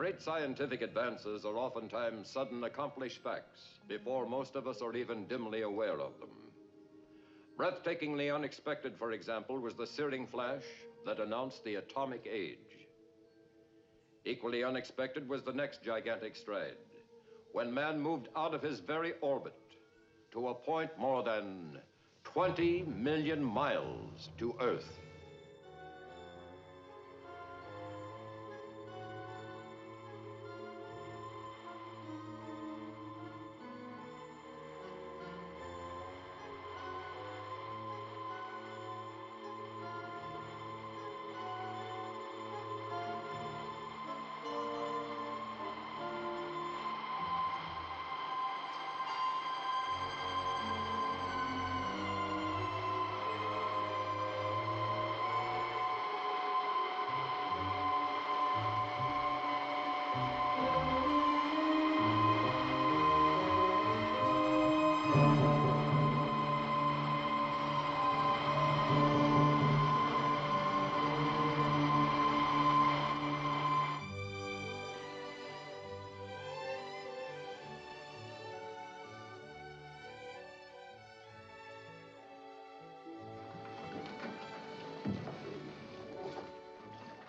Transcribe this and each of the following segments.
Great scientific advances are oftentimes sudden accomplished facts before most of us are even dimly aware of them. Breathtakingly unexpected, for example, was the searing flash that announced the atomic age. Equally unexpected was the next gigantic stride, when man moved out of his very orbit to a point more than 20 million miles to Earth.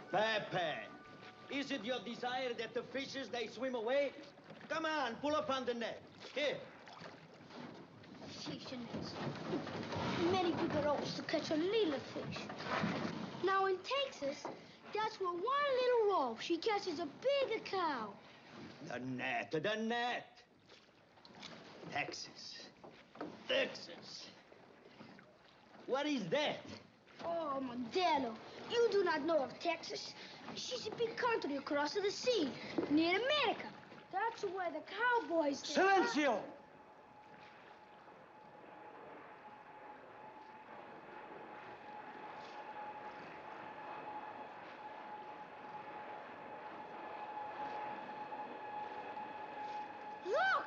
Pepe, is it your desire that the fishes, they swim away? Come on, pull up on the net. Here. Fishnets. Many bigger ropes to catch a little fish. Now in Texas, that's where one little rope, she catches a bigger cow. The net, the net. Texas. Texas. What is that? Oh, Modelo, you do not know of Texas. She's a big country across the sea, near America. That's where the cowboys... Silencio! Look!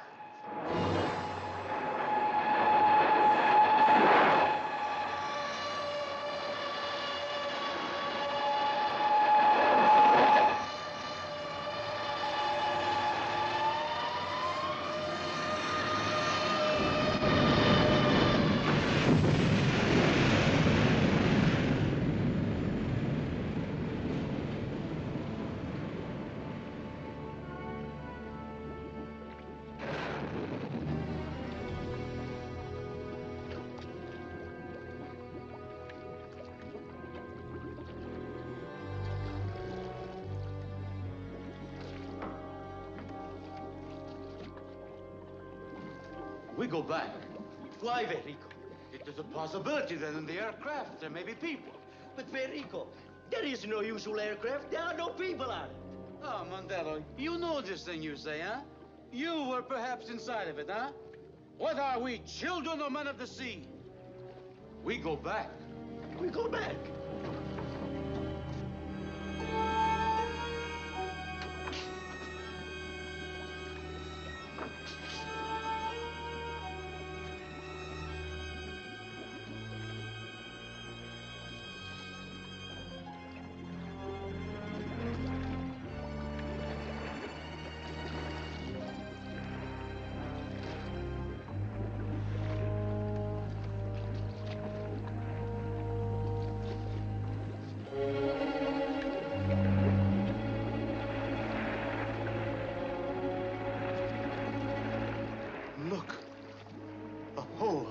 We go back. Why, Verico? It is a possibility that in the aircraft there may be people. But Verico, there is no usual aircraft. There are no people on it. Oh, Mondello, you know this thing you say, huh? You were perhaps inside of it, huh? What are we, children or men of the sea? We go back. We go back. Look. A hole.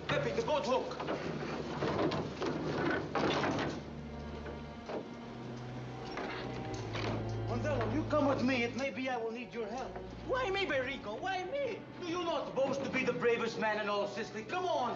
Pepe, the boat, look. Mondello, you come with me. It may be I will need your help. Why me, Verico? Why me? Do you not boast to be the bravest man in all Sicily? Come on.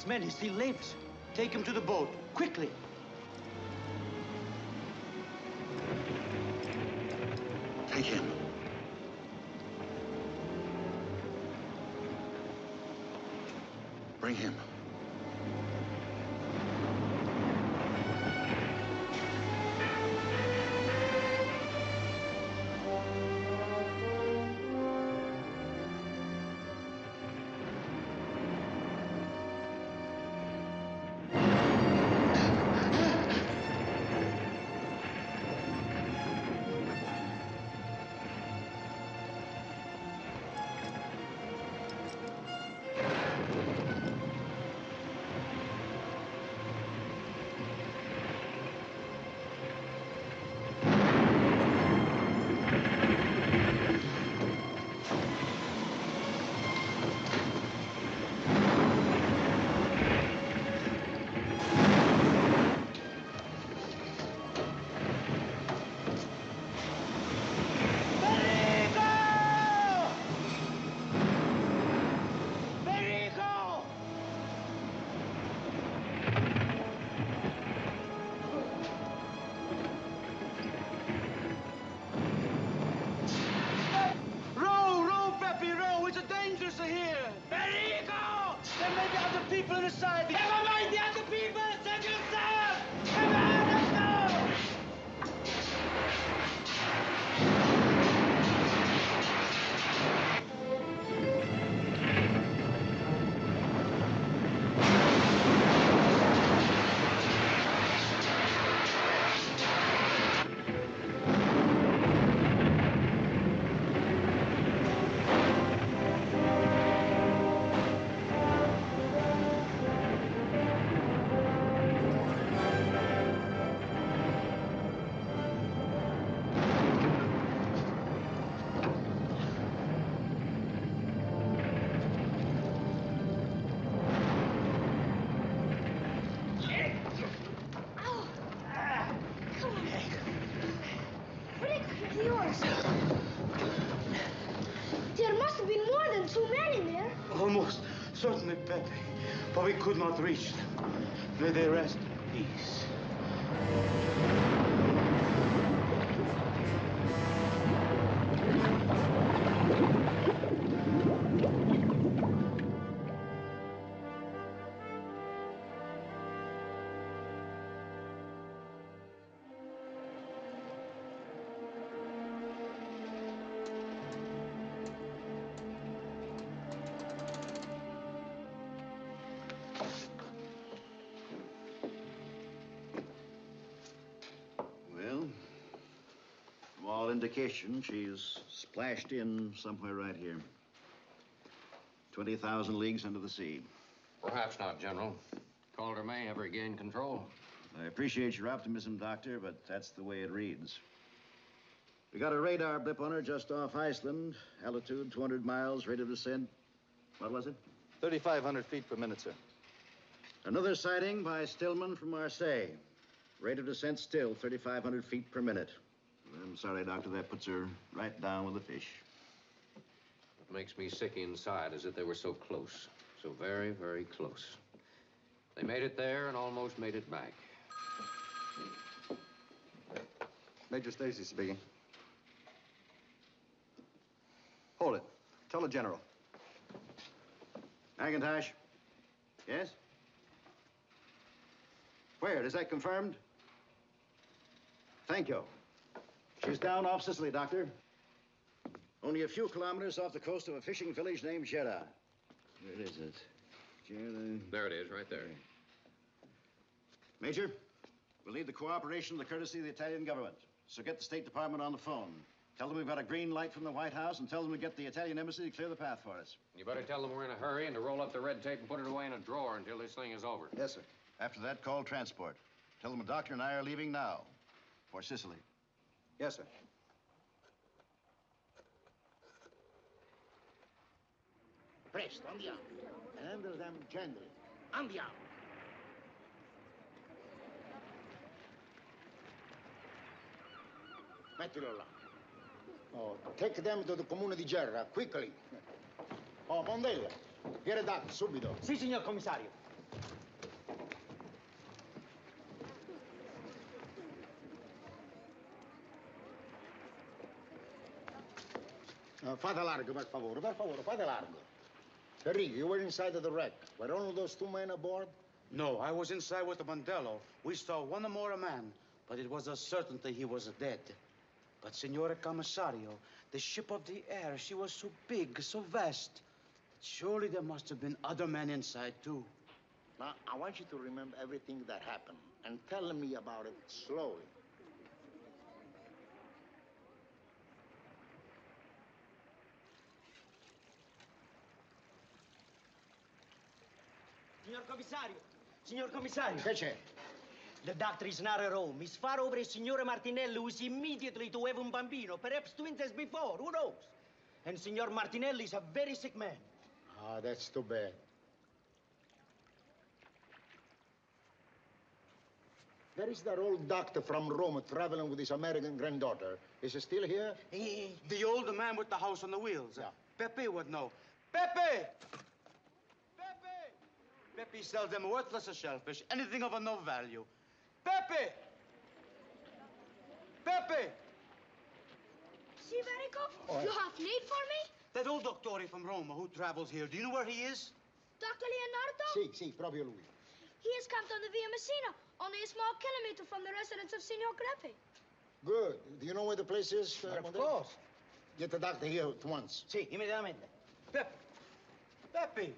man, he still lives. Take him to the boat, quickly. Take him. Bring him. People on the side. Never mind the other people! Save yourself! Come on, let's go! There must have been more than 2 men in there. Almost certainly, Pepe. But we could not reach them. May they rest in peace. Indication she's splashed in somewhere right here. 20,000 leagues under the sea. Perhaps not, General. Calder may have regained control. I appreciate your optimism, Doctor, but that's the way it reads. We got a radar blip on her just off Iceland. Altitude 200 miles, rate of descent. What was it? 3,500 feet per minute, sir. Another sighting by Stillman from Marseille. Rate of descent still 3,500 feet per minute. I'm sorry, Doctor, that puts her right down with the fish. What makes me sick inside is that they were so close. So very, very close. They made it there and almost made it back. Major Stacy speaking. Hold it. Tell the general. McIntosh? Yes? Where? Is that confirmed? Thank you. She's down off Sicily, Doctor. Only a few kilometers off the coast of a fishing village named Juran. Where is it? Juran. There it is, right there. Major, we'll need the cooperation and the courtesy of the Italian government. So get the State Department on the phone. Tell them we've got a green light from the White House and tell them to get the Italian embassy to clear the path for us. You better tell them we're in a hurry and to roll up the red tape and put it away in a drawer until this thing is over. Yes, sir. After that, call transport. Tell them the doctor and I are leaving now for Sicily. Yes, sir. Presto, andiamo. Handle them gently. Andiamo. Mettilo là. Oh, take them to the comune di Gerra, quickly. Oh, Mondella, get it up, subito. Sì, signor commissario. Fate largo, per favore, fate largo. Enrique, you were inside of the wreck. Were all of those two men aboard? No, I was inside with the Mandello. We saw one more man, but it was a certainty he was dead. But, Signore Commissario, the ship of the air, she was so big, so vast. Surely there must have been other men inside, too. Now, I want you to remember everything that happened and tell me about it slowly. Signor Commissario. Che c'è? The doctor is not at home. He's far over Signore Martinelli, who is immediately to have un bambino, perhaps twins as before, who knows? And Signor Martinelli is a very sick man. Ah, that's too bad. There is that old doctor from Rome traveling with his American granddaughter. Is he still here? The old man with the house on the wheels. Yeah. Pepe would know. Pepe! Pepe! Pepe sells them worthless as shellfish, anything of a no value. Pepe! Pepe! See, Verico, you have need for me? That old doctor from Rome who travels here, do you know where he is? Dr. Leonardo? Sì, proprio lui. He is camped on the Via Messina, only a small kilometer from the residence of Signor Greppi. Good. Do you know where the place is? Of Mondale? course. Get the doctor here at once. Sì, immediatamente. Pepe! Pepe!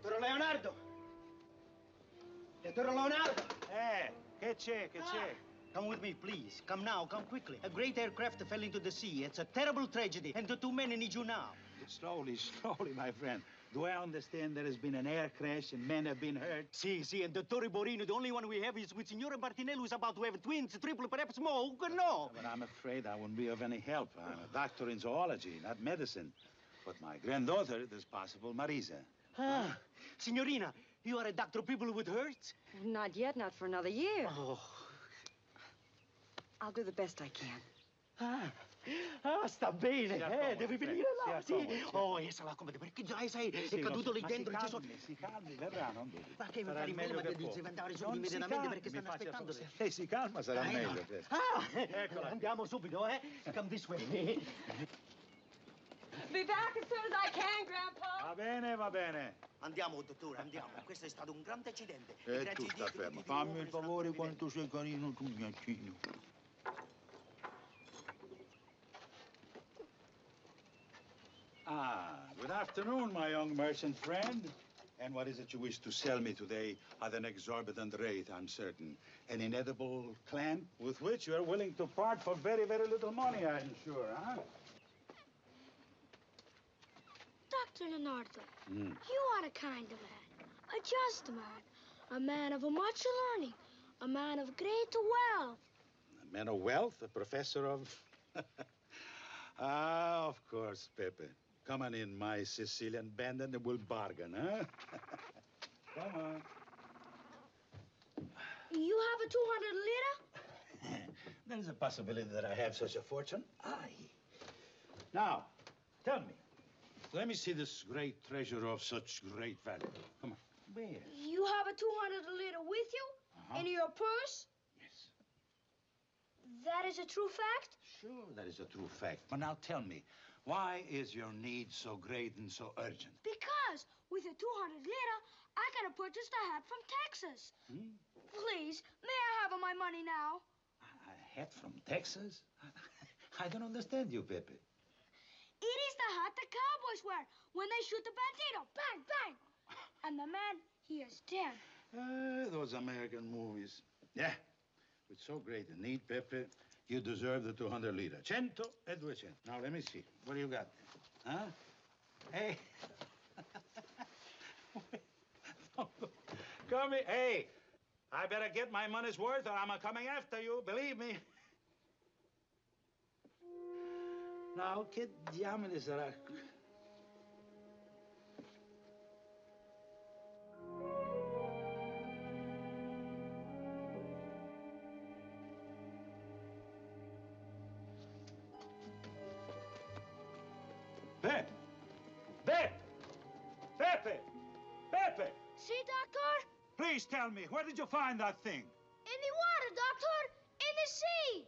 Dottor Leonardo! Dottor Leonardo! Che c'è? Come with me, please. Come now, come quickly. A great aircraft fell into the sea. It's a terrible tragedy, and the two men need you now. Slowly, my friend. Do I understand there has been an air crash and men have been hurt? Si, and Dottore Borino, the only one we have is with Signore Martinelli, who's about to have twins, triple, perhaps more. Who could know? But I'm afraid I wouldn't be of any help. I'm a doctor in zoology, not medicine. But my granddaughter, it is possible, Marisa. Ah, Signorina, you are a doctor of people with hurts? Not yet, not for another year. Oh. I'll do the best I can. Sta bene, devi venire là, si accomodi, sì. Oh, essa la accomodi, perché già sai, è caduto lì dentro, ci sono... Si calmi, verrà, non dubbi. Ma che mi Sarà fare il bene, meglio ma che devi può. andare su Non si immediatamente calmi, perché mi stanno faccia aspettando. favore. Lei si calma, sarà meglio. Eccola. Andiamo subito, Come this way. Be back as soon as I can, Grandpa. Va bene. Andiamo, dottore, andiamo. Questo è stato un grande accidente. E grazie tu a Dio sta che fermo. tutti di Fammi nuovo il ne stanno favore vivendo. quanto sei carino tu, gnacchino. Good afternoon, my young merchant friend. And what is it you wish to sell me today at an exorbitant rate, I'm certain? An inedible clam with which you are willing to part for very, very little money, I'm sure, huh? Dr. Leonardo, you are a kind of man, a just man, a man of much learning, a man of great wealth. A man of wealth, a professor of... of course, Pepe. Come on in, my Sicilian bandit, and we'll bargain, huh? Come on. You have a 200 lira? There's a possibility that I have such a fortune. Aye. Now, tell me. Let me see this great treasure of such great value. Come on. Where? You have a 200 lira with you? In your purse? Yes. That is a true fact? Sure, that is a true fact. But now tell me, why is your need so great and so urgent? Because with a 200 lira, I can purchase the hat from Texas. Please, may I have my money now? A hat from Texas? I don't understand you, Pepe. It is the hat the cowboys wear when they shoot the bandito. Bang, bang. And the man, he is dead. Those American movies. Yeah. With so great a need, Pepe, You deserve the 200 lira. 100 e 200. Now, let me see. What do you got? Huh? Hey. Come here. Hey, I better get my money's worth or I'm coming after you. Believe me. Now, che diamine sarà? Pepe! Pepe! Pepe! Pepe! See, Doctor? Please tell me, where did you find that thing? In the water, Doctor! In the sea!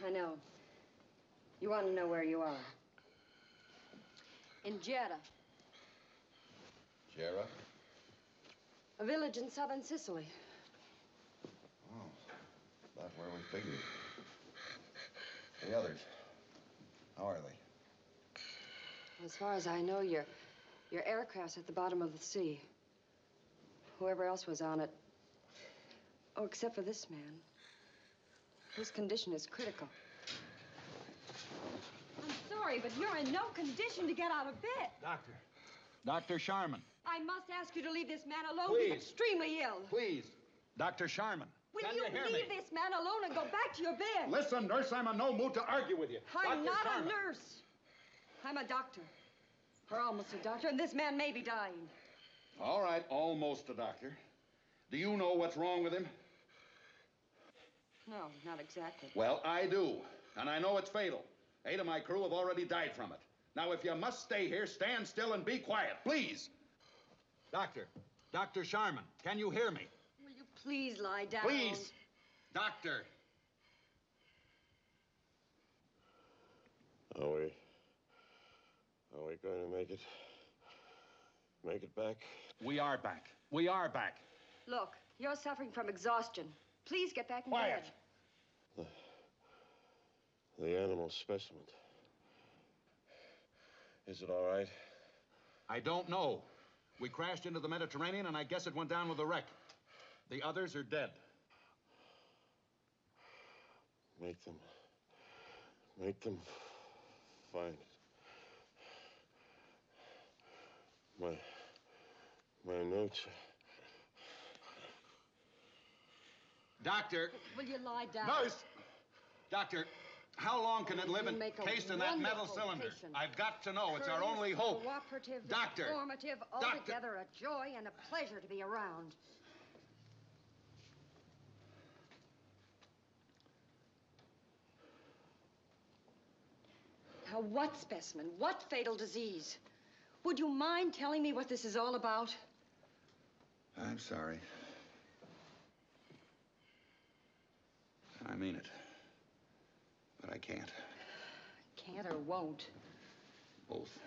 I know. You want to know where you are. In Jeddah, Jera? a village in southern Sicily. Oh, about where we figured. The others, how are they? As far as I know, your aircraft's at the bottom of the sea. Whoever else was on it. Oh, except for this man. His condition is critical. I'm sorry, but you're in no condition to get out of bed. Doctor. Dr. Sharman. I must ask you to leave this man alone. Please. He's extremely ill. Please. Dr. Sharman. Will Can you you hear leave me? this man alone and go back to your bed? Listen, nurse, I'm in no mood to argue with you. I'm Dr. not Sharman. a nurse. I'm a doctor. Or almost a doctor, and this man may be dying. All right, almost a doctor. Do you know what's wrong with him? No, not exactly. Well, I do. And I know it's fatal. 8 of my crew have already died from it. Now, if you must stay here, stand still and be quiet, please. Doctor. Dr. Sharman, can you hear me? Will you please lie down? Please. Doctor. Are we going to make it back? We are back. We are back. Look, you're suffering from exhaustion. Please get back in Quiet. bed. The animal specimen. Is it all right? I don't know. We crashed into the Mediterranean, and I guess it went down with the wreck. The others are dead. Make them find it. My notes. Doctor. Will you lie down? Nurse. Doctor, how long can it live You make a encased in that metal wonderful cylinder? patient. I've got to know. It's our Courteous, only hope. Cooperative, Doctor. informative, Doctor. altogether a joy and a pleasure to be around. Now, what specimen? What fatal disease? Would you mind telling me what this is all about? I'm sorry. I mean it. But I can't. Can't or won't. Both.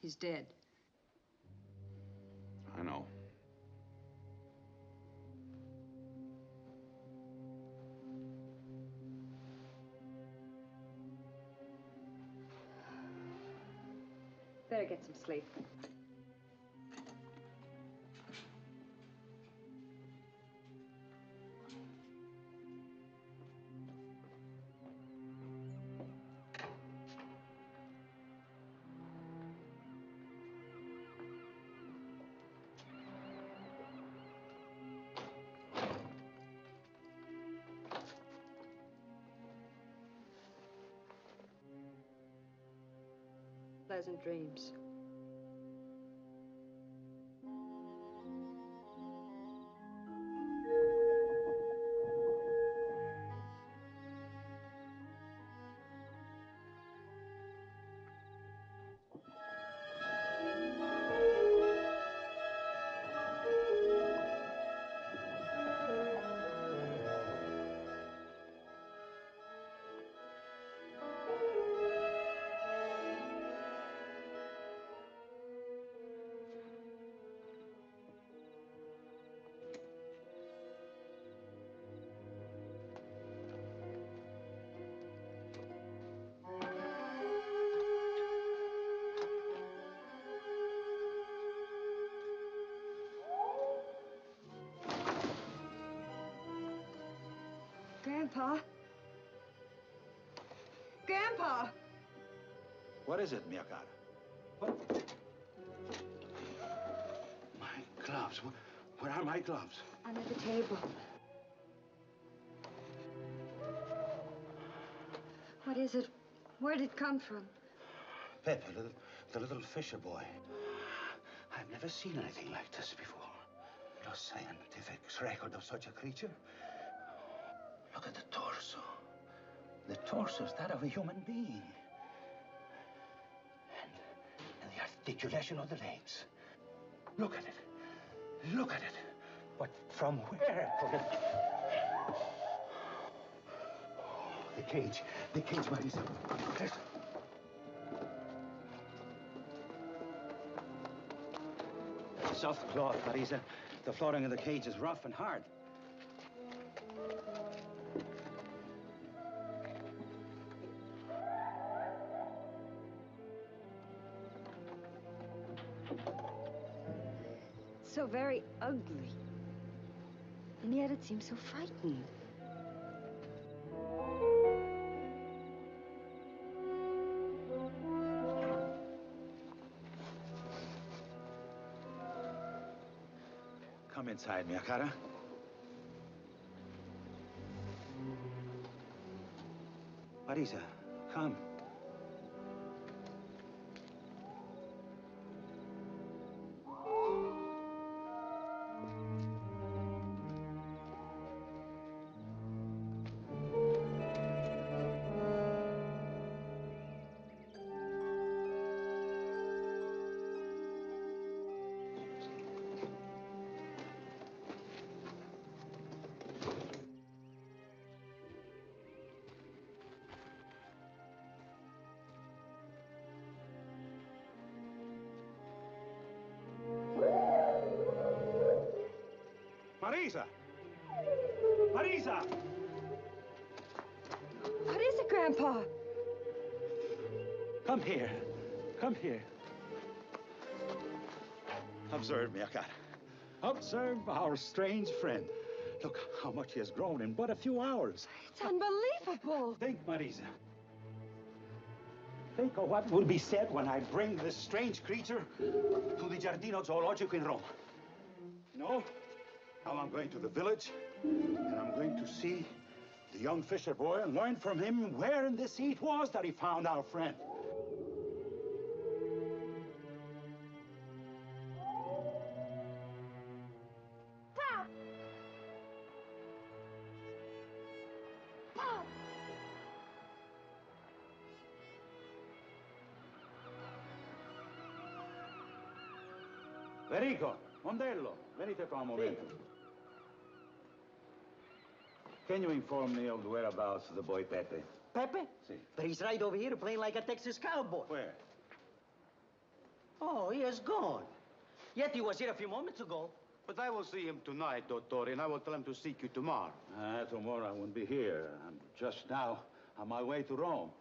He's dead. I know. Better get some sleep. pleasant dreams. Grandpa? Grandpa! What is it, mia cara? What? My gloves. Where are my gloves? Under the table. What is it? Where did it come from? Pepe, the little fisher boy. I've never seen anything like this before. No scientific record of such a creature. Look at the torso. The torso is that of a human being. And the articulation of the legs. Look at it. Look at it. But from where could it... The cage, Marisa. Listen. Soft cloth, Marisa. The flooring of the cage is rough and hard. So very ugly. And yet it seems so frightened. Come inside, mia cara. Marisa, come. Marisa! Marisa! What is it, Grandpa? Come here. Come here. Observe, mia cara. Observe our strange friend. Look how much he has grown in but a few hours. It's unbelievable. Think, Marisa. Think of what will be said when I bring this strange creature to the Giardino Zoologico in Rome. No? Now I'm going to the village, and I'm going to see the young fisher boy and learn from him where in the sea it was that he found our friend. Pop! Pop! Federico, Mondello, venite qua un momento. Can you inform me of the whereabouts of the boy Pepe? Pepe? Si. But he's right over here playing like a Texas cowboy. Where? Oh, he has gone. Yet he was here a few moments ago. But I will see him tonight, Dottore, and I will tell him to seek you tomorrow. Tomorrow I won't be here. I'm just now on my way to Rome.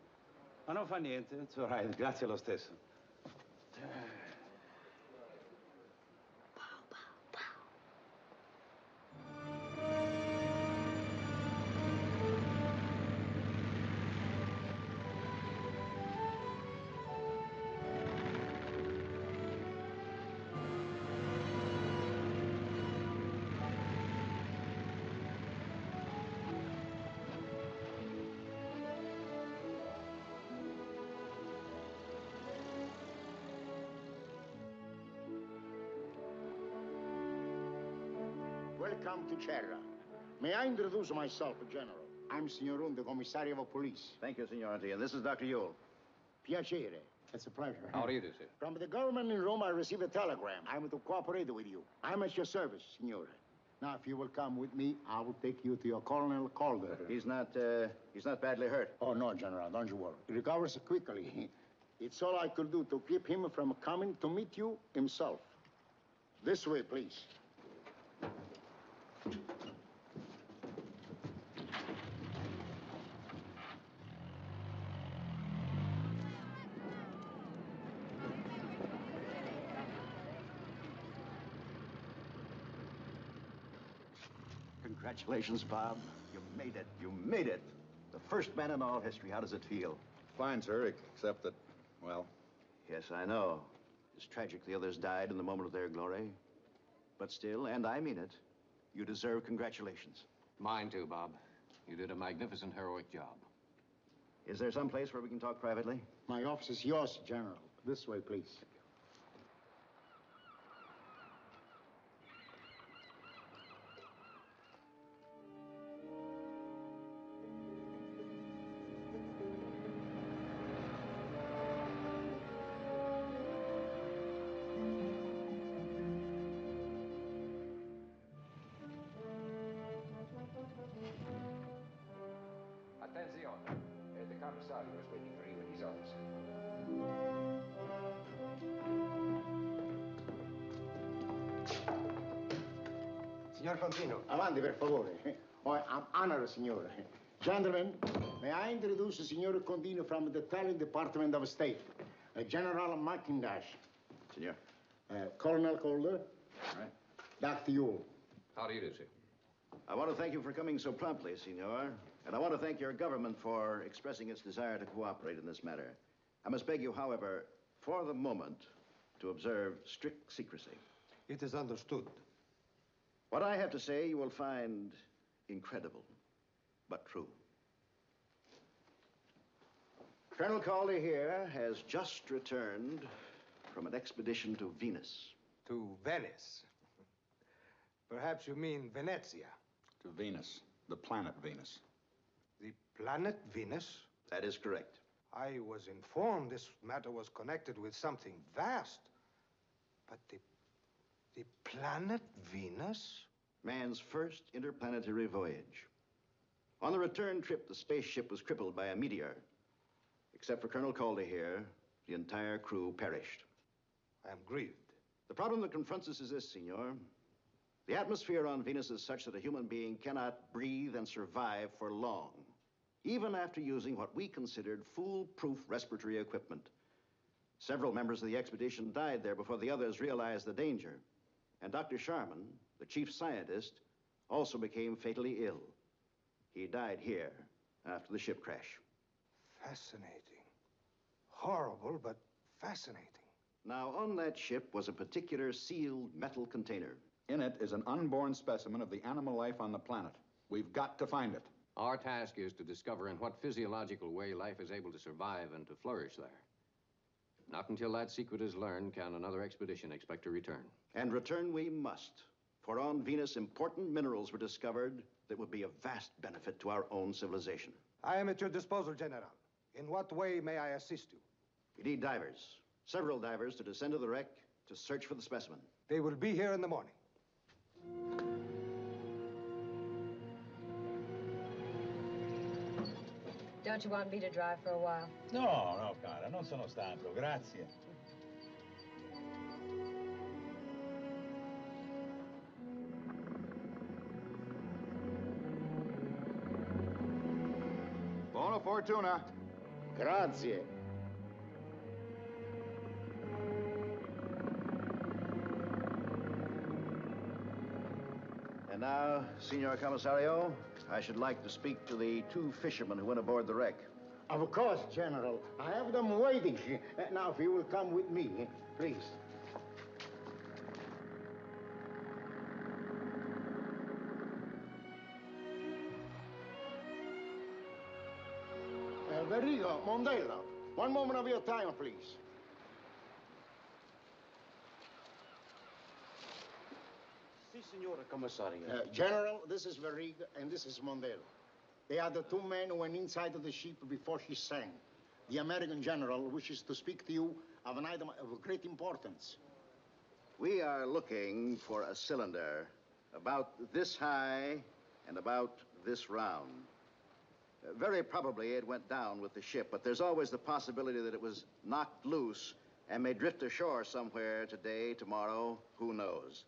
Ma non fa niente, it's all right. Grazie lo stesso. welcome to Terra. May I introduce myself, General? I'm Signorun, the Commissario of Police. Thank you, Signority. And this is Dr. Yule. Piacere. It's a pleasure. How do you do, sir? From the government in Rome, I received a telegram. I'm to cooperate with you. I'm at your service, Signore. Now, if you will come with me, I will take you to your Colonel Calder. He's not badly hurt. Oh, no, General, don't you worry. He recovers quickly. It's all I could do to keep him from coming to meet you himself. This way, please. Congratulations, Bob. You made it. You made it. The first man in all history. How does it feel? Fine, sir, except that, well... Yes, I know. It's tragic the others died in the moment of their glory. But still, and I mean it, you deserve congratulations. Mine too, Bob. You did a magnificent, heroic job. Is there some place where we can talk privately? My office is yours, General. This way, please. Attenzione. The commissario is waiting for you in his office. Signor Contino. Avanti, per favore. Oh, I'm honored, signore. Gentlemen, may I introduce Signor Contino from the Italian Department of State, General McIntosh. Signor. Colonel Calder. All right. Dr. Yule. How do you do, sir? I want to thank you for coming so promptly, Signor. And I want to thank your government for expressing its desire to cooperate in this matter. I must beg you, however, for the moment, to observe strict secrecy. It is understood. What I have to say you will find incredible, but true. Colonel Calder here has just returned from an expedition to Venus. To Venice. Perhaps you mean Venezia. To Venus, the planet Venus. The planet Venus? That is correct. I was informed this matter was connected with something vast. But the planet Venus? Man's first interplanetary voyage. On the return trip, the spaceship was crippled by a meteor. Except for Colonel Calder here, the entire crew perished. I am grieved. The problem that confronts us is this, Senor. The atmosphere on Venus is such that a human being cannot breathe and survive for long, even after using what we considered foolproof respiratory equipment. Several members of the expedition died there before the others realized the danger. And Dr. Sharman, the chief scientist, also became fatally ill. He died here after the ship crash. Fascinating. Horrible, but fascinating. Now, on that ship was a particular sealed metal container. In it is an unborn specimen of the animal life on the planet. We've got to find it. Our task is to discover in what physiological way life is able to survive and to flourish there. Not until that secret is learned can another expedition expect to return. And return we must. For on Venus, important minerals were discovered that would be of vast benefit to our own civilization. I am at your disposal, General. In what way may I assist you? We need divers, several divers, to descend to the wreck to search for the specimen. They will be here in the morning. Don't you want me to drive for a while? No, cara, non sono stanco, grazie. Buona fortuna. Grazie. And now, Signor Commissario, I should like to speak to the two fishermen who went aboard the wreck. Of course, General. I have them waiting. Now, if you will come with me, please. Verrigo, Mondello, one moment of your time, please. Si, Signore Commissario. General, this is Verriga, and this is Mondale. They are the two men who went inside of the ship before she sank. The American general wishes to speak to you of an item of great importance. We are looking for a cylinder about this high and about this round. Very probably it went down with the ship, but there's always the possibility that it was knocked loose and may drift ashore somewhere today, tomorrow, who knows.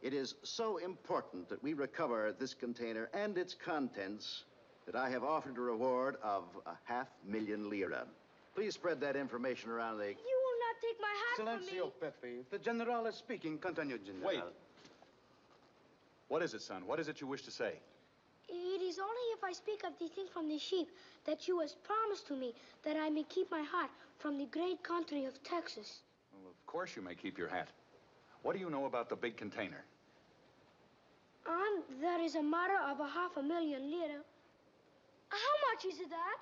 It is so important that we recover this container and its contents that I have offered a reward of 500,000 lira. Please spread that information around the... You will not take my hat from me. Silencio, Pepe. The general is speaking. Continue, General. Wait. What is it, son? What is it you wish to say? It is only if I speak of the thing from the sheep that you has promised to me that I may keep my hat from the great country of Texas. Well, of course you may keep your hat. What do you know about the big container? There is a matter of 500,000 lira. How much is that?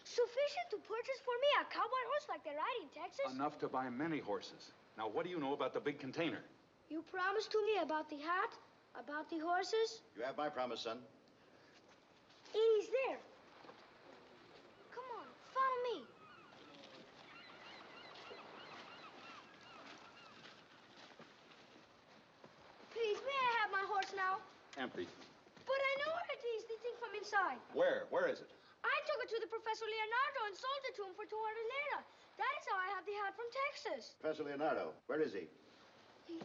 Sufficient to purchase for me a cowboy horse like they ride in Texas? Enough to buy many horses. Now, what do you know about the big container? You promised to me about the hat, about the horses. You have my promise, son. It is there. Come on, follow me. Please, may I have my horse now? Empty. But I know where it is, the thing from inside. Where? Where is it? I took it to the Professor Leonardo and sold it to him for 200 lira. That is how I have the hat from Texas. Professor Leonardo, where is he?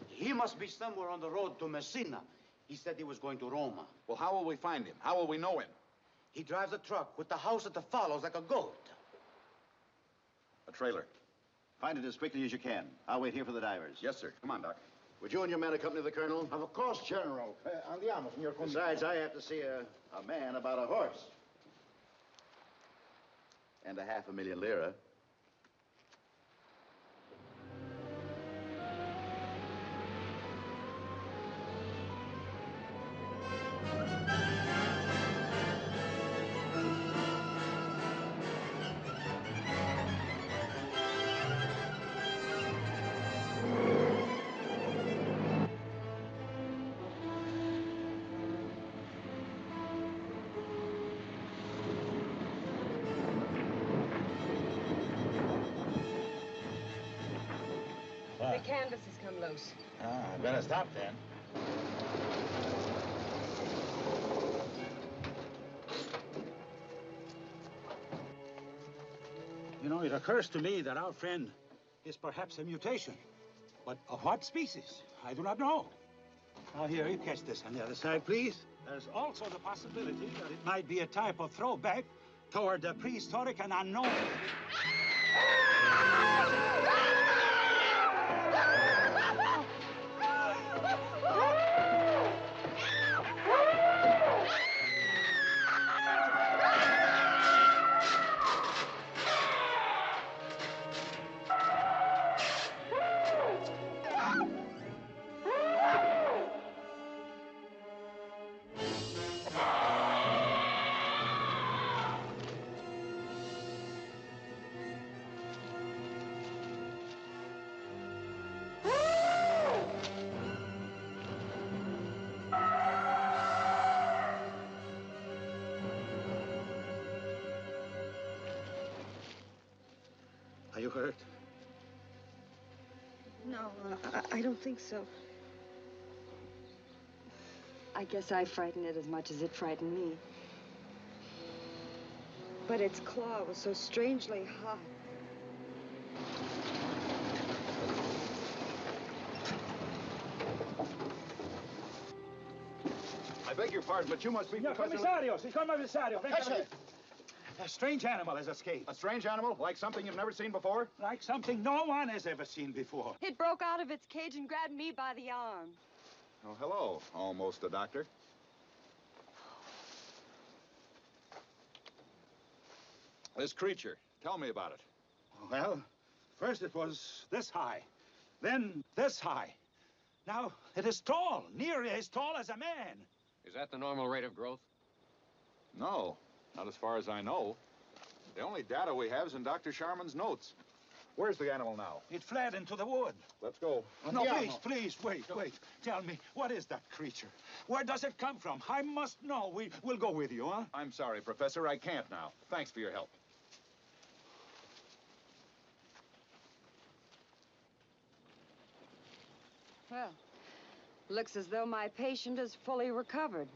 He must be somewhere on the road to Messina. He said he was going to Roma. Well, how will we find him? How will we know him? He drives a truck with the house that follows like a goat. A trailer. Find it as quickly as you can. I'll wait here for the divers. Yes, sir. Come on, Doc. Would you and your men accompany the colonel? Of course, General. Andiamo, signor Condito. Besides, I have to see a man about a horse. And 500,000 lira. The canvas has come loose. I better stop then. You know, it occurs to me that our friend is perhaps a mutation. But of what species? I do not know. Now, here, you catch this on the other side, please. There's also the possibility that it might be a type of throwback toward the prehistoric and unknown. Are you hurt? No, I don't think so. I guess I frightened it as much as it frightened me. But its claw was so strangely hot. I beg your pardon, but you must be Signor Professor... Commissario! Professor! A strange animal has escaped. A strange animal? Like something you've never seen before? Like something no one has ever seen before. It broke out of its cage and grabbed me by the arm. Oh, hello. Almost a doctor. This creature, tell me about it. Well, first it was this high, then this high. Now it is tall, nearly as tall as a man. Is that the normal rate of growth? No, not as far as I know. The only data we have is in Dr. Sharman's notes. Where's the animal now? It fled into the wood. Let's go. No, please, wait. Tell me, what is that creature? Where does it come from? I must know. We'll go with you, huh? I'm sorry, Professor. I can't now. Thanks for your help. Well, looks as though my patient is fully recovered.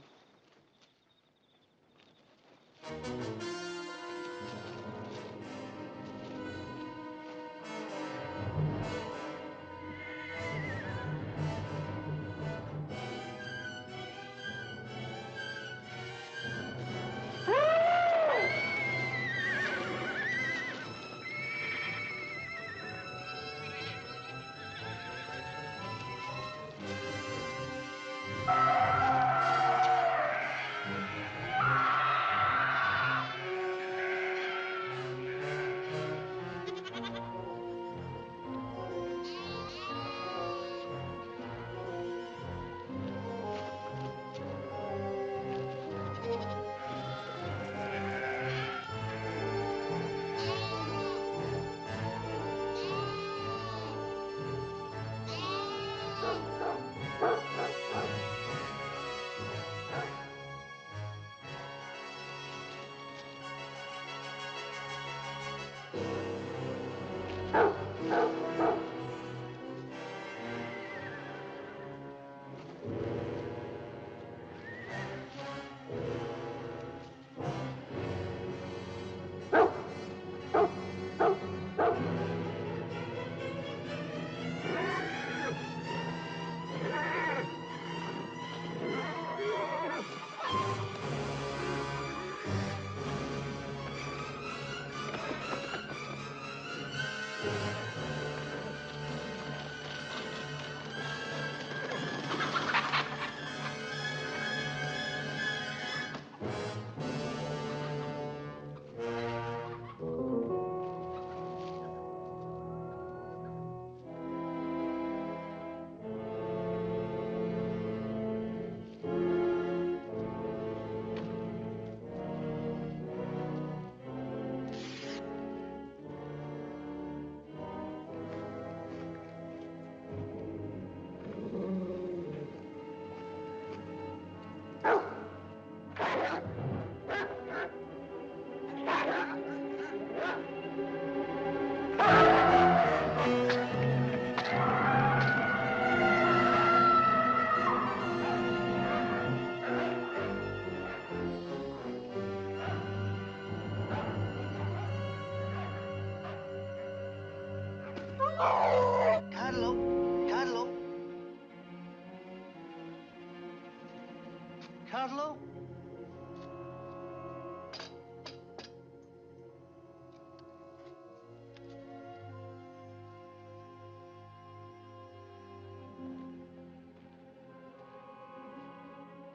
Carlo?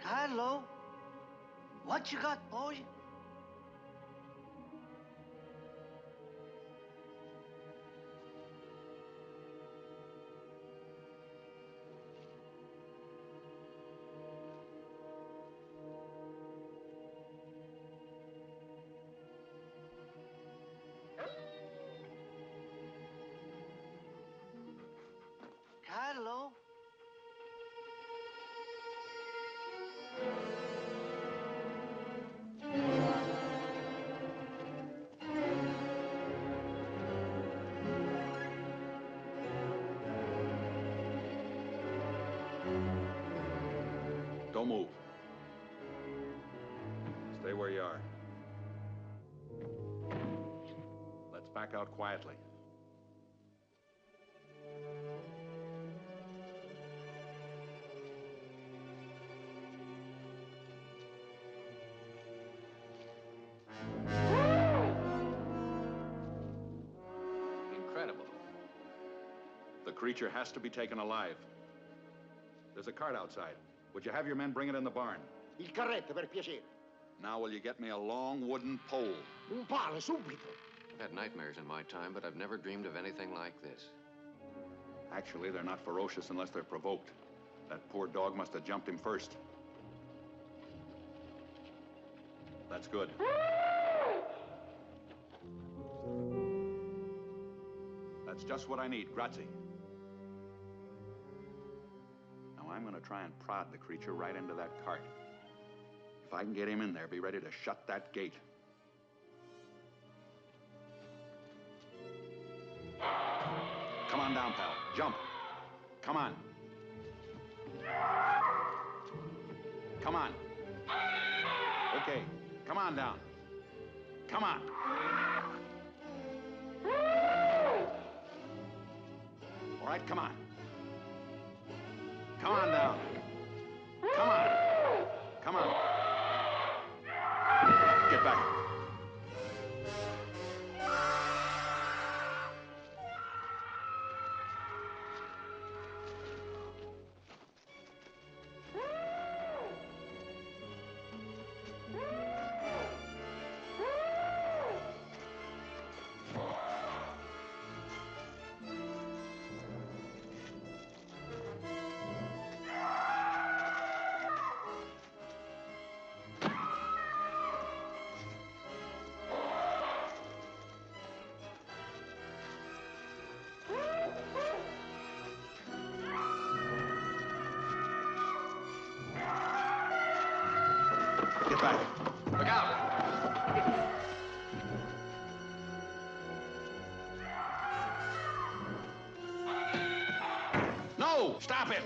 Carlo? What you got, boy? Carlo? Don't move. Stay where you are. Let's back out quietly. Incredible. The creature has to be taken alive. There's a cart outside. Would you have your men bring it in the barn? Il carretto, per piacere. Now will you get me a long wooden pole? Un palo, subito. I've had nightmares in my time, but I've never dreamed of anything like this. Actually, they're not ferocious unless they're provoked. That poor dog must have jumped him first. That's good. That's just what I need. Grazie. Now I'm going to try and prod the creature right into that cart. If I can get him in there, be ready to shut that gate. Come on down, pal. Jump. Come on. Come on. Okay. Come on down. Come on. All right, come on. Come on down. Come on. Come on. Get back. Get back. Look out! No! Stop it!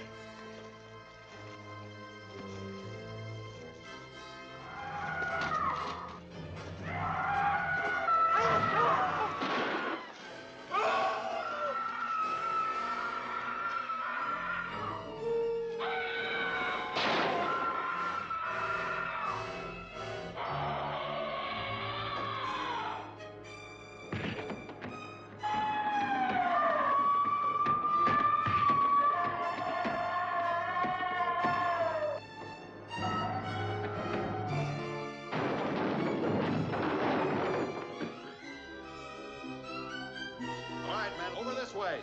All right, men, over this way.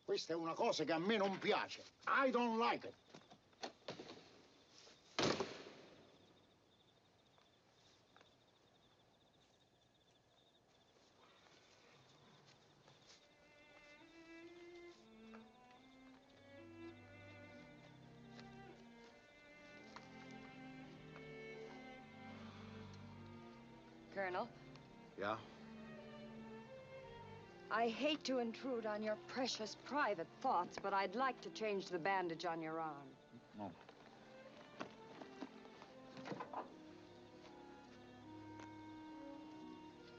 Questa è una cosa che a me non piace. I don't like it. Colonel, Yeah? I hate to intrude on your precious private thoughts, but I'd like to change the bandage on your arm. No.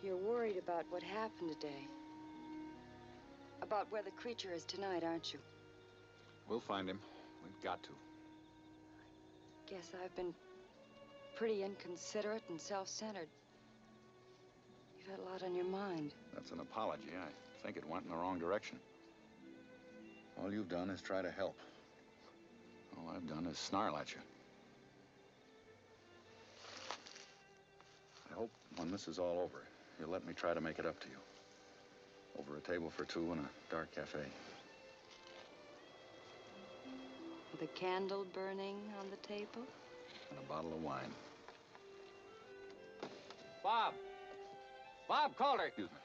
You're worried about what happened today. About where the creature is tonight, aren't you? We'll find him. We've got to. Guess I've been pretty inconsiderate and self-centered. You've had a lot on your mind. That's an apology. I think it went in the wrong direction. All you've done is try to help. All I've done is snarl at you. I hope when this is all over, you'll let me try to make it up to you. Over a table for two in a dark cafe. With a candle burning on the table? And a bottle of wine. Bob! Bob Calder! Excuse me.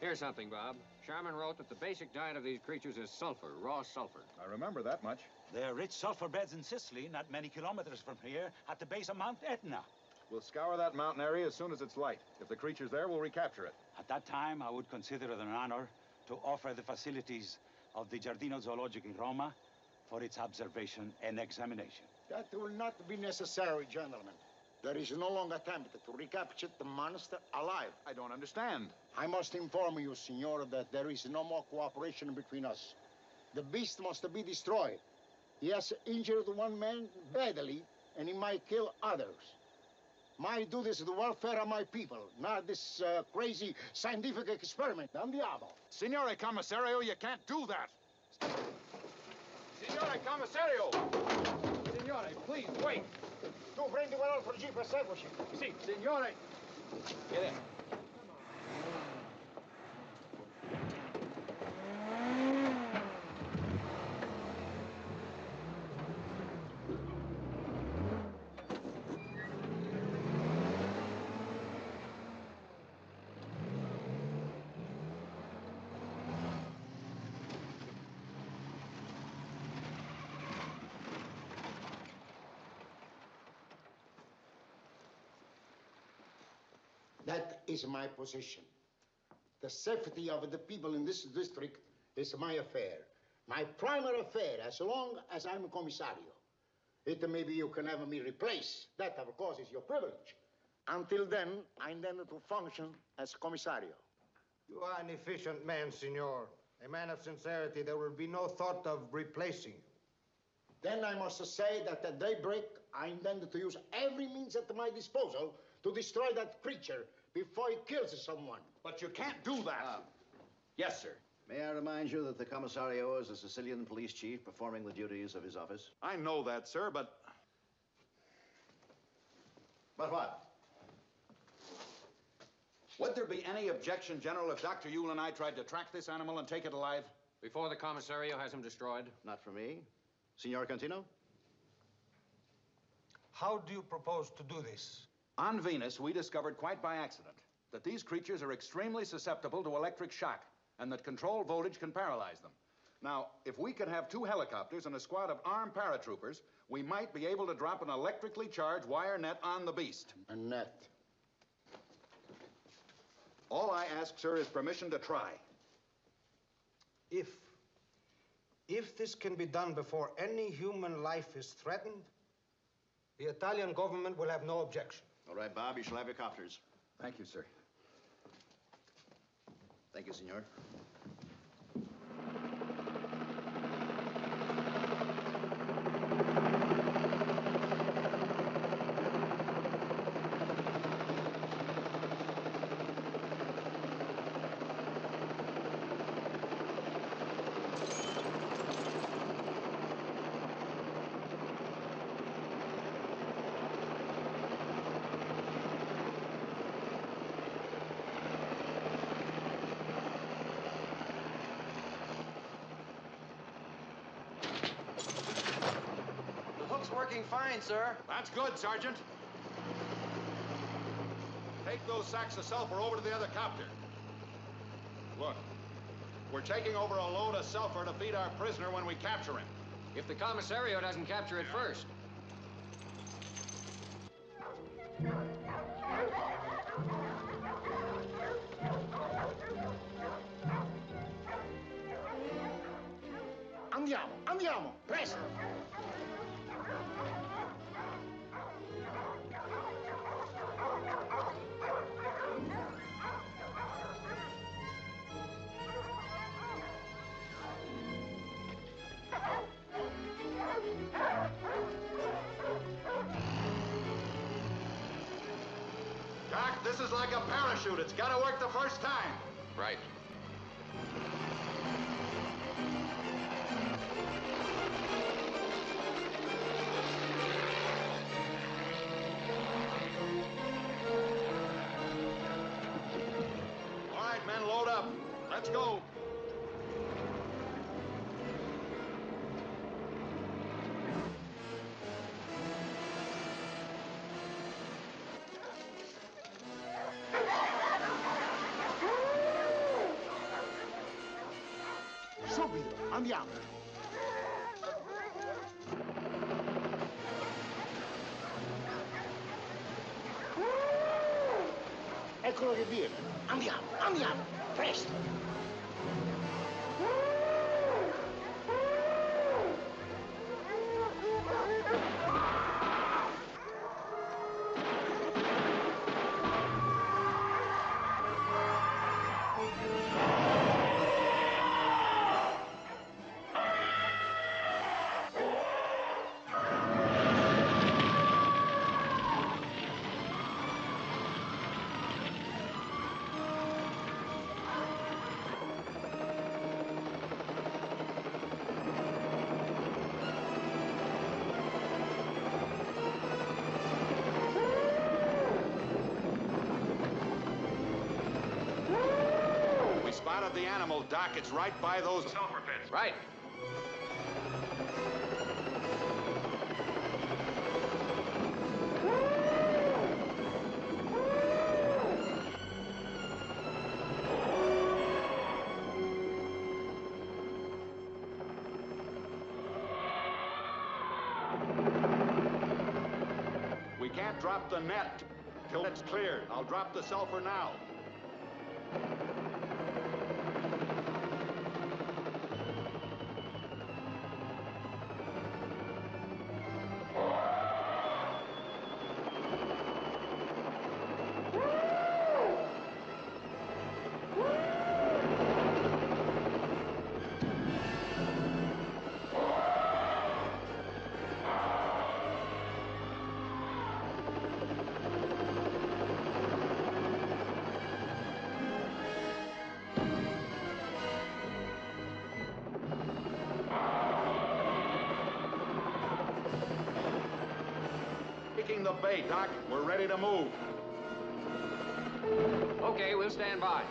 Here's something, Bob. Sharman wrote that the basic diet of these creatures is sulfur, raw sulfur. I remember that much. There are rich sulfur beds in Sicily, not many kilometers from here, at the base of Mount Etna. We'll scour that mountain area as soon as it's light. If the creature's there, we'll recapture it. At that time, I would consider it an honor to offer the facilities of the Giardino Zoologico in Roma for its observation and examination. That will not be necessary, gentlemen. There is no longer attempt to recapture the monster alive. I don't understand. I must inform you, Signor, that there is no more cooperation between us. The beast must be destroyed. He has injured one man badly, and he might kill others. My duty is the welfare of my people, not this crazy scientific experiment. Andiamo. Signore Commissario, you can't do that. Signore Commissario! Signore, please, wait. Tu prendi quell'altro jeep e seguici. Sì, signore. Get in. That is my position. The safety of the people in this district is my affair. My primary affair, as long as I'm a commissario. It may be you can have me replaced. That, of course, is your privilege. Until then, I intend to function as commissario. You are an efficient man, senor. A man of sincerity. There will be no thought of replacing you. Then I must say that at daybreak, I intend to use every means at my disposal to destroy that creature before he kills someone. But you can't do that. Yes, sir. May I remind you that the Commissario is a Sicilian police chief performing the duties of his office? I know that, sir, but... But what? Would there be any objection, General, if Dr. Yule and I tried to track this animal and take it alive? Before the Commissario has him destroyed? Not for me. Signor Contino? How do you propose to do this? On Venus, we discovered quite by accident that these creatures are extremely susceptible to electric shock and that controlled voltage can paralyze them. Now, if we could have 2 helicopters and a squad of armed paratroopers, we might be able to drop an electrically charged wire net on the beast. A net? All I ask, sir, is permission to try. If this can be done before any human life is threatened, the Italian government will have no objection. All right, Bob, you shall have your copters. Thank you, sir. Thank you, senor. Working fine, sir. That's good, Sergeant. Take those sacks of sulfur over to the other copter. Look, we're taking over a load of sulfur to feed our prisoner when we capture him. If the Commissario doesn't capture it first. Andiamo, presto! Doc, this is like a parachute. It's got to work the first time. Right. All right, men, load up. Let's go. Subito, andiamo. Eccolo che viene. Andiamo, presto. spotted the animal, Doc. It's right by those sulfur pits. Right. We can't drop the net till it's cleared. I'll drop the sulfur now. Taking the bait, Doc. We're ready to move. Okay, we'll stand by.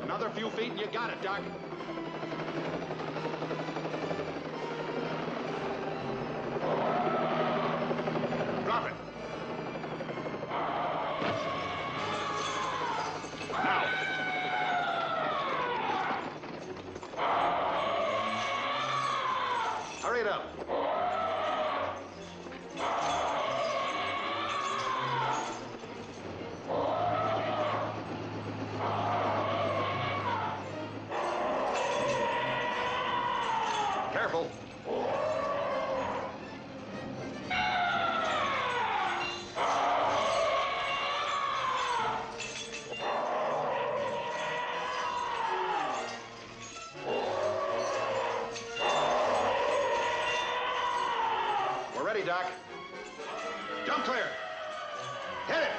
Another few feet and you got it, Doc. Drop it. Now. Hurry it up. Careful. We're ready, Doc. Jump clear. Hit it.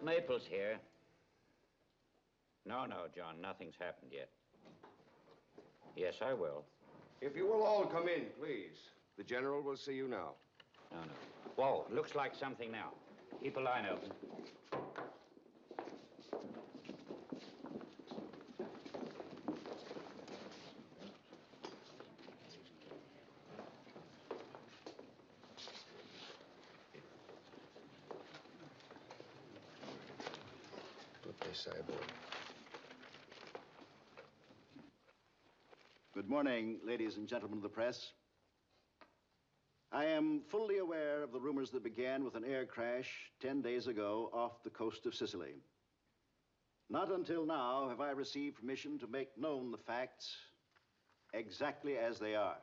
Maple's here. No, John, nothing's happened yet. Yes, I will. If you will all come in, please. The General will see you now. No. Whoa, looks like something now. Keep a line open. Good morning, ladies and gentlemen of the press. I am fully aware of the rumors that began with an air crash 10 days ago off the coast of Sicily. Not until now have I received permission to make known the facts exactly as they are.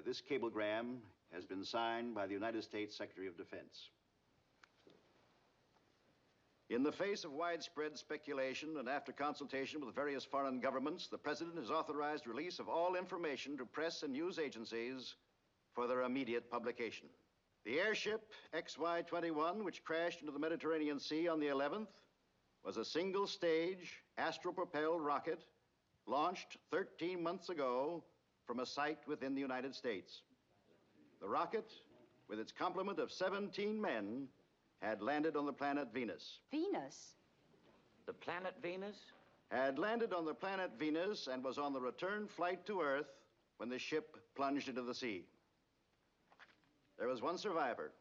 This cablegram has been signed by the United States Secretary of Defense. In the face of widespread speculation and after consultation with various foreign governments, the President has authorized release of all information to press and news agencies for their immediate publication. The airship XY-21, which crashed into the Mediterranean Sea on the 11th, was a single-stage, astro-propelled rocket launched 13 months ago from a site within the United States. The rocket, with its complement of 17 men, had landed on the planet Venus. Venus? The planet Venus? Had landed on the planet Venus and was on the return flight to Earth when the ship plunged into the sea. There was one survivor,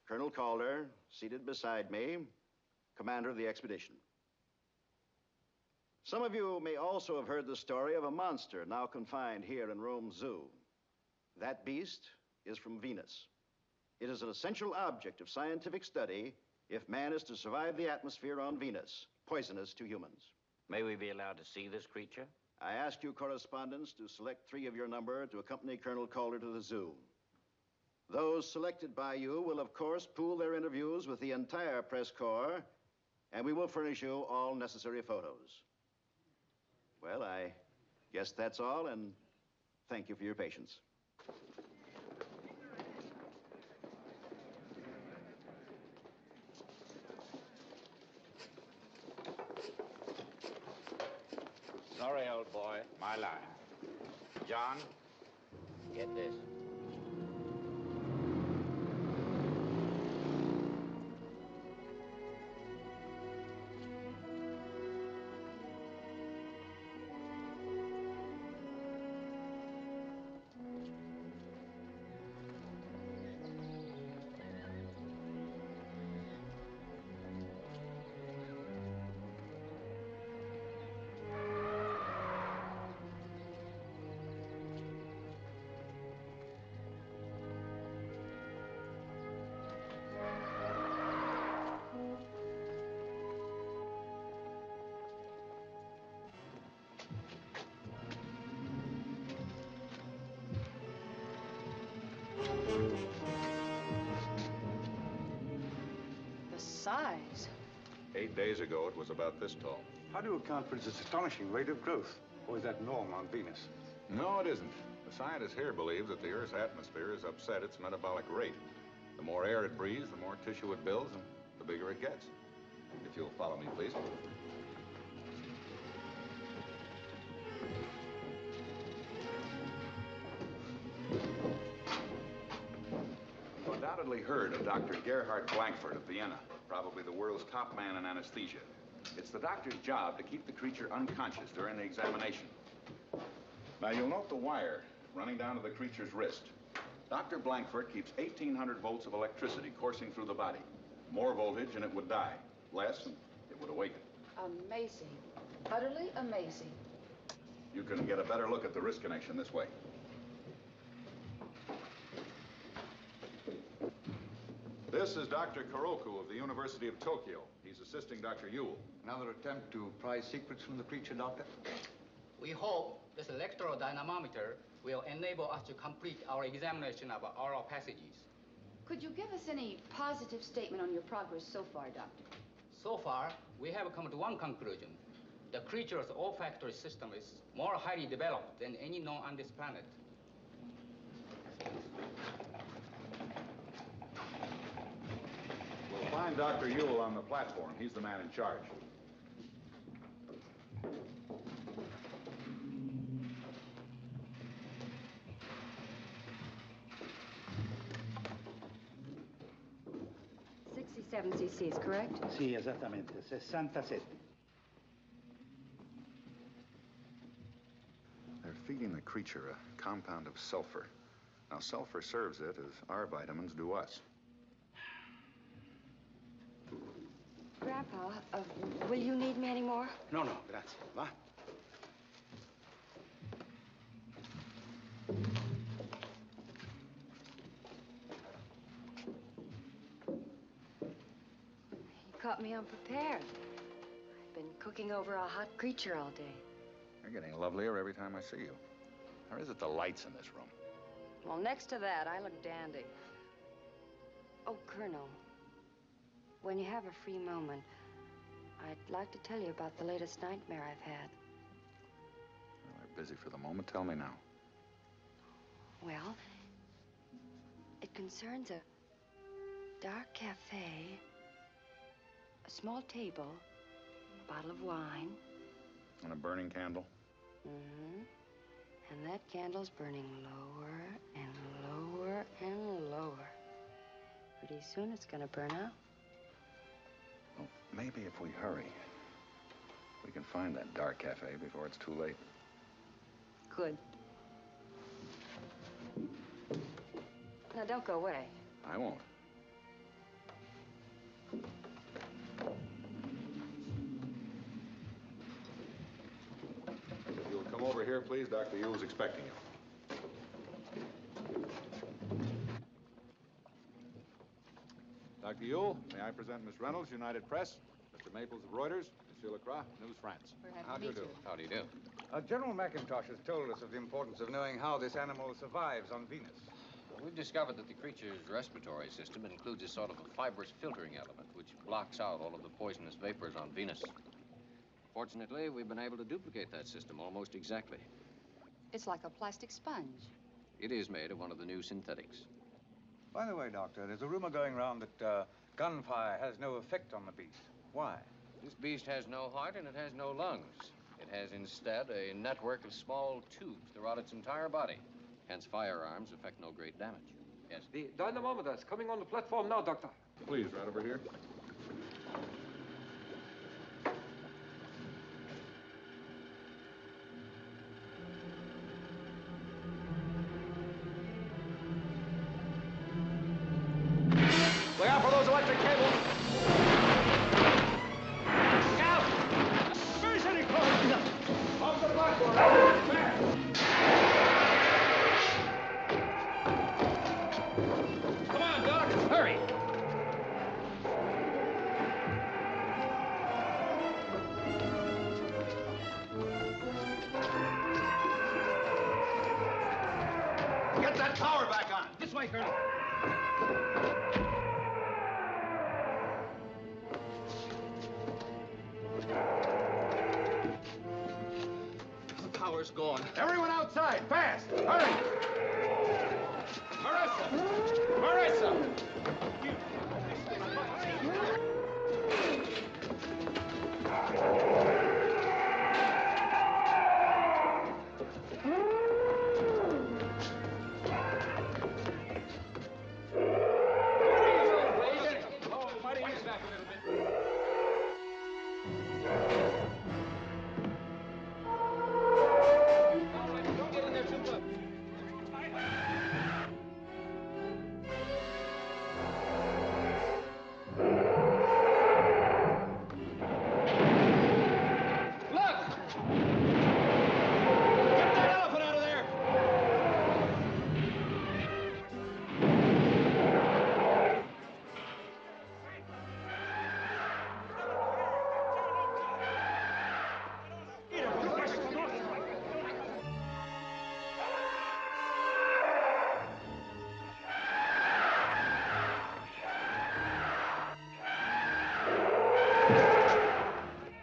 Colonel Calder, seated beside me, commander of the expedition. Some of you may also have heard the story of a monster now confined here in Rome Zoo. That beast is from Venus. It is an essential object of scientific study if man is to survive the atmosphere on Venus, poisonous to humans. May we be allowed to see this creature? I ask you correspondents to select 3 of your number to accompany Colonel Calder to the zoo. Those selected by you will, of course, pool their interviews with the entire press corps, and we will furnish you all necessary photos. Well, I guess that's all, and thank you for your patience. Sorry, old boy. My line. John? Get this. The size. 8 days ago, it was about this tall. How do you account for its astonishing rate of growth? Or is that norm on Venus? No, it isn't. The scientists here believe that the Earth's atmosphere has upset its metabolic rate. The more air it breathes, the more tissue it builds, and the bigger it gets. If you'll follow me, please. You undoubtedly heard of Dr. Gerhard Blankfurt of Vienna, probably the world's top man in anesthesia. It's the doctor's job to keep the creature unconscious during the examination. Now, you'll note the wire running down to the creature's wrist. Dr. Blankfurt keeps 1,800 volts of electricity coursing through the body. More voltage and it would die. Less and it would awaken. Amazing. Utterly amazing. You can get a better look at the wrist connection this way. This is Dr. Kuroku of the University of Tokyo. He's assisting Dr. Yule. Another attempt to pry secrets from the creature, Doctor? We hope this electrodynamometer will enable us to complete our examination of oral passages. Could you give us any positive statement on your progress so far, Doctor? So far, we have come to one conclusion. The creature's olfactory system is more highly developed than any known on this planet. We'll find Dr. Yule on the platform. He's the man in charge. cc's, correct? Sì, esattamente. 67. They're feeding the creature a compound of sulfur. Now, sulfur serves it as our vitamins do us. Grandpa, will you need me anymore? No, grazie. Va? You caught me unprepared. I've been cooking over a hot creature all day. You're getting lovelier every time I see you. Or is it the lights in this room? Well, next to that, I look dandy. Oh, Colonel, when you have a free moment, I'd like to tell you about the latest nightmare I've had. Well, we're busy for the moment. Tell me now. Well, it concerns a dark cafe, a small table, a bottle of wine. And a burning candle? And that candle's burning lower and lower and lower. Pretty soon it's gonna burn out. Well, maybe if we hurry, we can find that dark cafe before it's too late. Good. Now, don't go away. I won't. If you'll come over here, please, Dr. Yule's expecting you. Dr. Yule, may I present Miss Reynolds, United Press, Mr. Maples of Reuters, Monsieur Lacroix, News France. How do you do? How do you do? General McIntosh has told us of the importance of knowing how this animal survives on Venus. We've discovered that the creature's respiratory system includes a sort of a fibrous filtering element which blocks out all of the poisonous vapors on Venus. Fortunately, we've been able to duplicate that system almost exactly. It's like a plastic sponge. It is made of one of the new synthetics. By the way, Doctor, there's a rumor going around that gunfire has no effect on the beast. Why? This beast has no heart and it has no lungs. It has instead a network of small tubes throughout its entire body. Hence, firearms affect no great damage. Yes? The dynamometer is coming on the platform now, Doctor. Please, right over here. Look out for those electric cables. Look out! Where's any clothes? Off the platform. Fast. Come on, Doc. Hurry. Get that power back on. This way, Colonel. The power's gone. Everyone outside, fast! Hurry! Marissa! Marissa!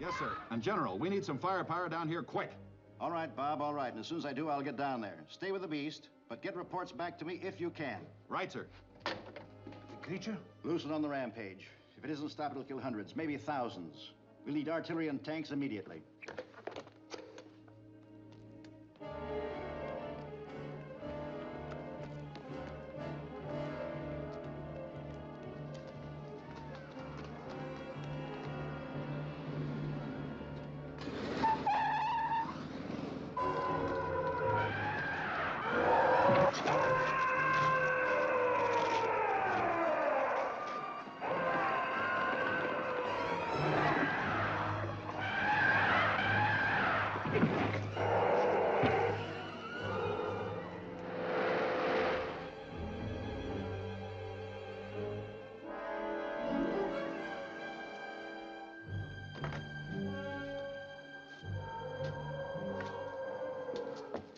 Yes, sir. And General, we need some firepower down here quick. All right, Bob, all right. And as soon as I do, I'll get down there. Stay with the beast, but get reports back to me if you can. Right, sir. The creature? Loose it on the rampage. If it isn't stopped, it'll kill hundreds, maybe thousands. We'll need artillery and tanks immediately.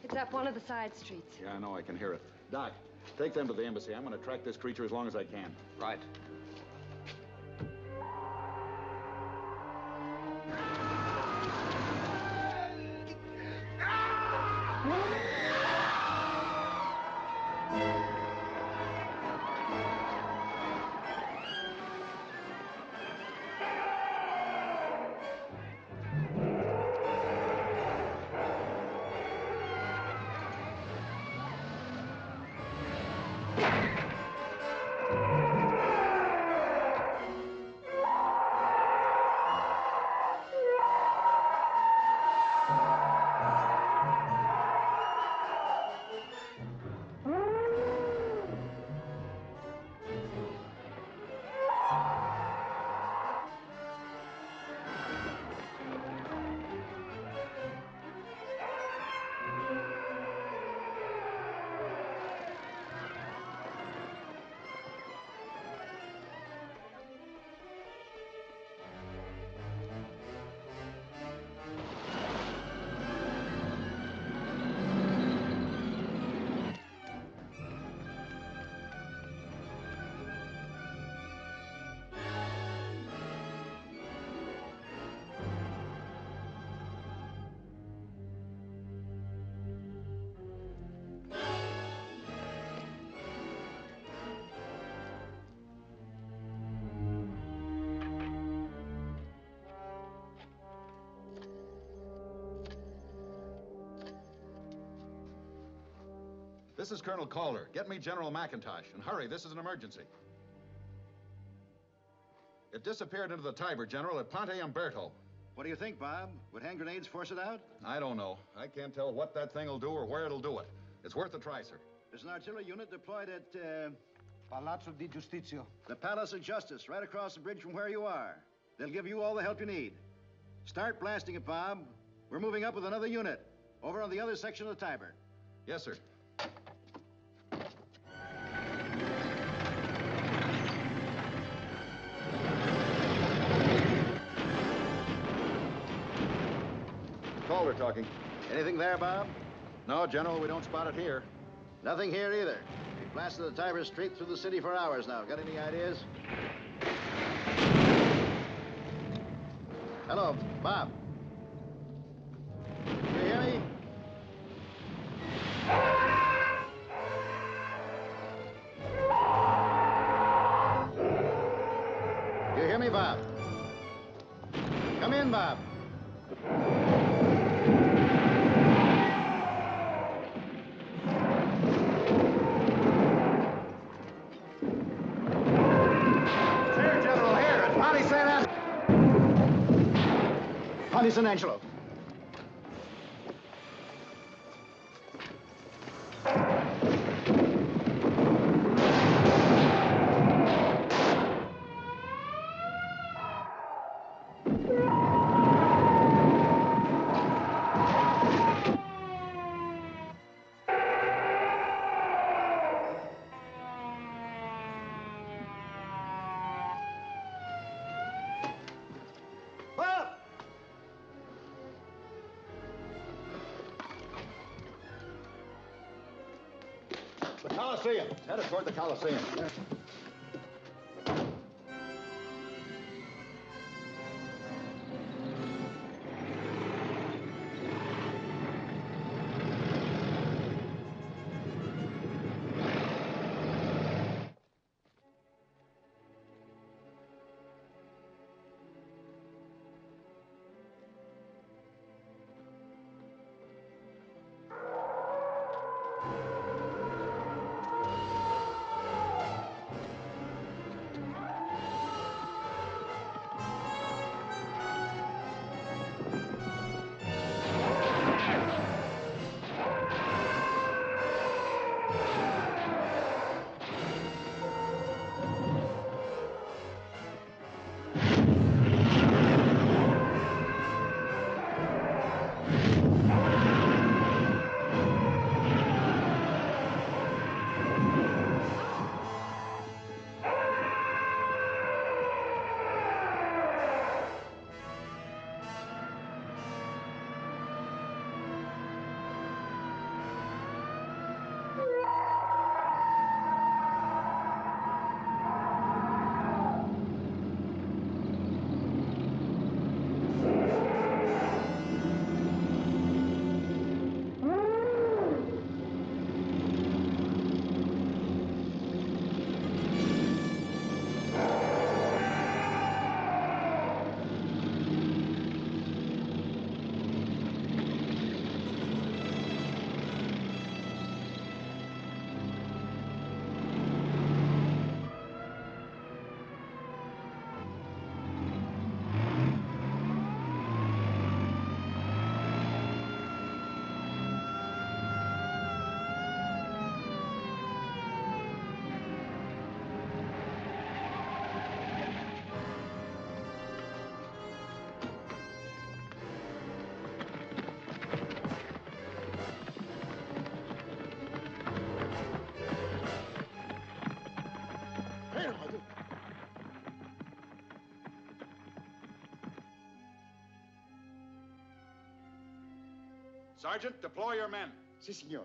It's up one of the side streets. Yeah, I know. I can hear it. Doc, take them to the embassy. I'm going to track this creature as long as I can. Right. This is Colonel Calder. Get me General McIntosh, and hurry, this is an emergency. It disappeared into the Tiber, General, at Ponte Umberto. What do you think, Bob? Would hand grenades force it out? I don't know. I can't tell what that thing will do or where it'll do it. It's worth a try, sir. There's an artillery unit deployed at, Palazzo di Giustizio. the Palace of Justice, right across the bridge from where you are. They'll give you all the help you need. Start blasting it, Bob. We're moving up with another unit, over on the other section of the Tiber. Yes, sir. Calder talking. Anything there, Bob? No, General, we don't spot it here. Nothing here either. We blasted the Tiber straight through the city for hours now. Got any ideas? Hello, Bob. You hear me? You hear me, Bob? Come in, Bob. Here, General, here. It's Ponte San Ponte San Angelo. The Coliseum. Headed toward the Coliseum. Sergeant, deploy your men. Si, signor.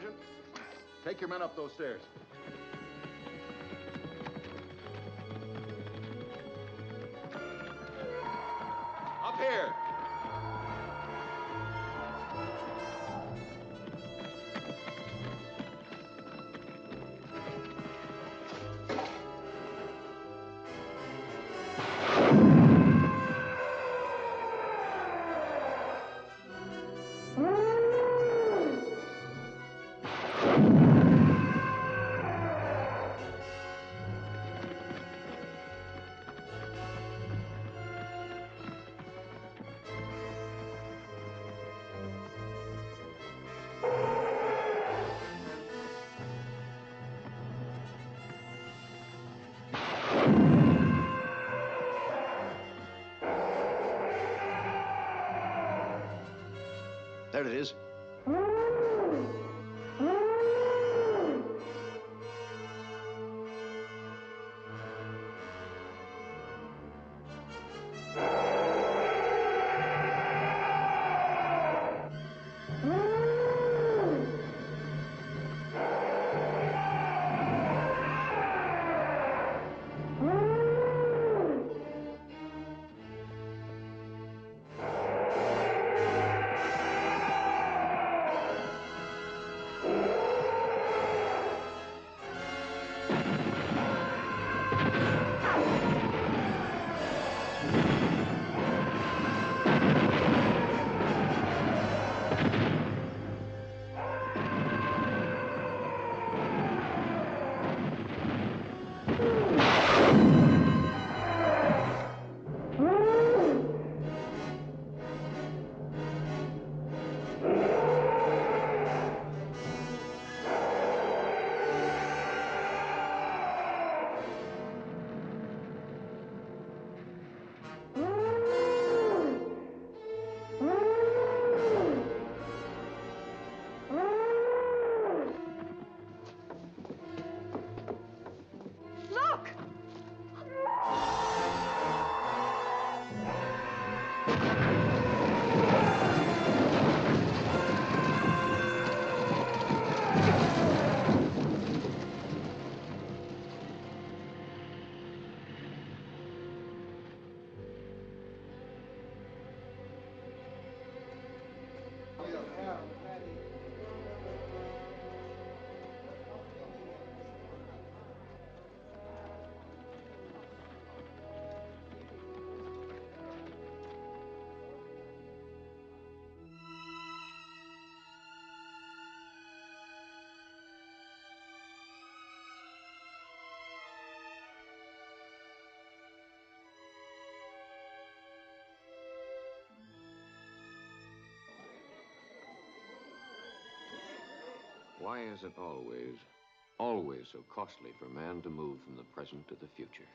Sergeant. Take your men up those stairs. Up here. There it is. Look! Why is it always so costly for man to move from the present to the future?